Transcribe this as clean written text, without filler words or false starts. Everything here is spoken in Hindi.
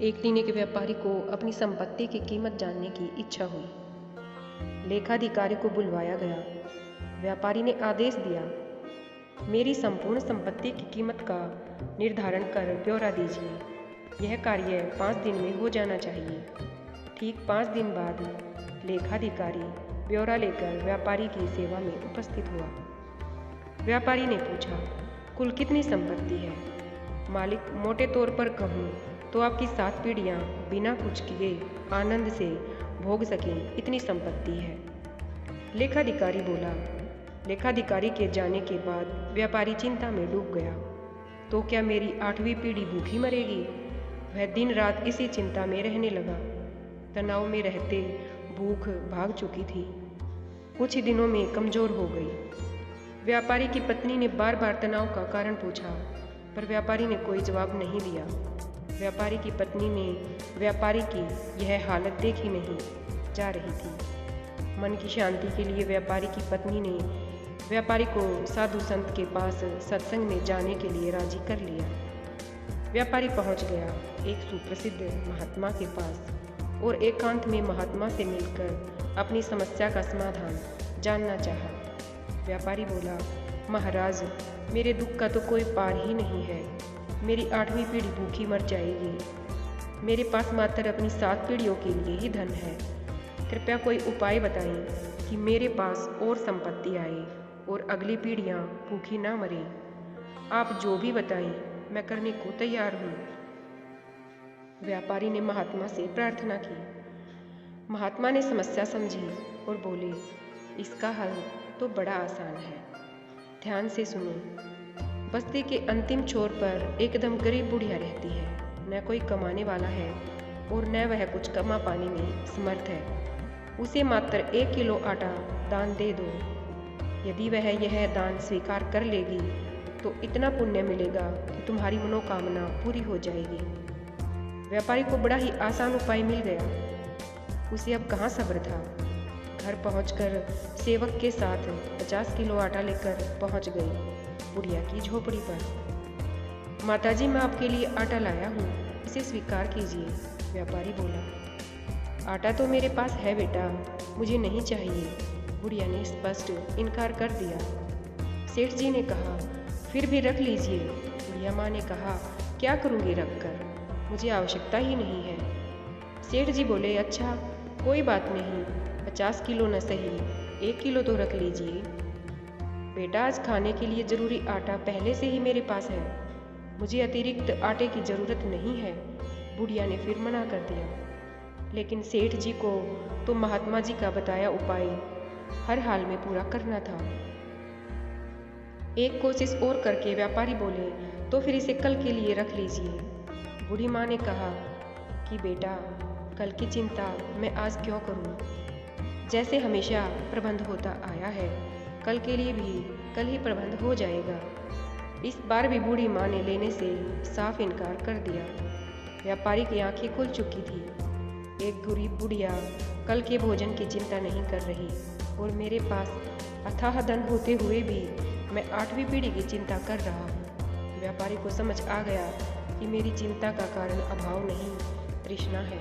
एक दिन एक व्यापारी को अपनी संपत्ति की कीमत जानने की इच्छा हुई। लेखाधिकारी को बुलवाया गया। व्यापारी ने आदेश दिया, मेरी संपूर्ण संपत्ति की कीमत का निर्धारण कर ब्यौरा दीजिए। यह कार्य 5 दिन में हो जाना चाहिए। ठीक 5 दिन बाद लेखाधिकारी ब्यौरा लेकर व्यापारी की सेवा में उपस्थित हुआ। व्यापारी ने पूछा, कुल कितनी संपत्ति है? मालिक, मोटे तौर पर कहूँ तो आपकी 7 पीढ़ियाँ बिना कुछ किए आनंद से भोग सकें इतनी संपत्ति है। लेखाधिकारी बोला। लेखाधिकारी के जाने के बाद व्यापारी चिंता में डूब गया। तो क्या मेरी 8वीं पीढ़ी भूखी मरेगी? वह दिन रात इसी चिंता में रहने लगा। तनाव में रहते भूख भाग चुकी थी। कुछ ही दिनों में कमजोर हो गई। व्यापारी की पत्नी ने बार बार तनाव का कारण पूछा, पर व्यापारी ने कोई जवाब नहीं दिया। व्यापारी की पत्नी ने व्यापारी की यह हालत देखी नहीं जा रही थी। मन की शांति के लिए व्यापारी की पत्नी ने व्यापारी को साधु संत के पास सत्संग में जाने के लिए राजी कर लिया। व्यापारी पहुंच गया एक सुप्रसिद्ध महात्मा के पास और एकांत में महात्मा से मिलकर अपनी समस्या का समाधान जानना चाहा। व्यापारी बोला, महाराज, मेरे दुख का तो कोई पार ही नहीं है। मेरी 8वीं पीढ़ी भूखी मर जाएगी। मेरे पास मात्र अपनी 7 पीढ़ियों के लिए ही धन है। कृपया कोई उपाय बताएं कि मेरे पास और संपत्ति आए और अगली पीढ़ियां भूखी ना मरें। आप जो भी बताएं, मैं करने को तैयार हूँ। व्यापारी ने महात्मा से प्रार्थना की। महात्मा ने समस्या समझी और बोले, इसका हल तो बड़ा आसान है। ध्यान से सुनो। बस्ती के अंतिम छोर पर एकदम गरीब बुढ़िया रहती है। न कोई कमाने वाला है और न वह कुछ कमा पाने में समर्थ है। उसे मात्र 1 किलो आटा दान दे दो। यदि वह यह दान स्वीकार कर लेगी तो इतना पुण्य मिलेगा कि तुम्हारी मनोकामना पूरी हो जाएगी। व्यापारी को बड़ा ही आसान उपाय मिल गया। उसे अब कहाँ सब्र था। घर पहुंचकर सेवक के साथ 50 किलो आटा लेकर पहुंच गई बुढ़िया की झोपड़ी पर। माताजी, मैं आपके लिए आटा लाया हूँ, इसे स्वीकार कीजिए। व्यापारी बोला, आटा तो मेरे पास है बेटा, मुझे नहीं चाहिए। बुढ़िया ने स्पष्ट इनकार कर दिया। सेठ जी ने कहा, फिर भी रख लीजिए। बुढ़िया माँ ने कहा, क्या करूँगी रख कर, मुझे आवश्यकता ही नहीं है। सेठ जी बोले, अच्छा कोई बात नहीं, 50 किलो न सही, 1 किलो तो रख लीजिए। बेटा, आज खाने के लिए जरूरी आटा पहले से ही मेरे पास है, मुझे अतिरिक्त आटे की जरूरत नहीं है। बुढ़िया ने फिर मना कर दिया। लेकिन सेठ जी को तो महात्मा जी का बताया उपाय हर हाल में पूरा करना था। एक कोशिश और करके व्यापारी बोले, तो फिर इसे कल के लिए रख लीजिए। बूढ़ी माँ ने कहा कि बेटा, कल की चिंता मैं आज क्यों करूं? जैसे हमेशा प्रबंध होता आया है, कल के लिए भी कल ही प्रबंध हो जाएगा। इस बार भी बूढ़ी माँ ने लेने से साफ इनकार कर दिया। व्यापारी की आंखें खुल चुकी थी। एक गरीब बुढ़िया कल के भोजन की चिंता नहीं कर रही और मेरे पास अथाह धन होते हुए भी मैं 8वीं पीढ़ी की चिंता कर रहा हूँ। व्यापारी को समझ आ गया कि मेरी चिंता का कारण अभाव नहीं, तृष्णा है।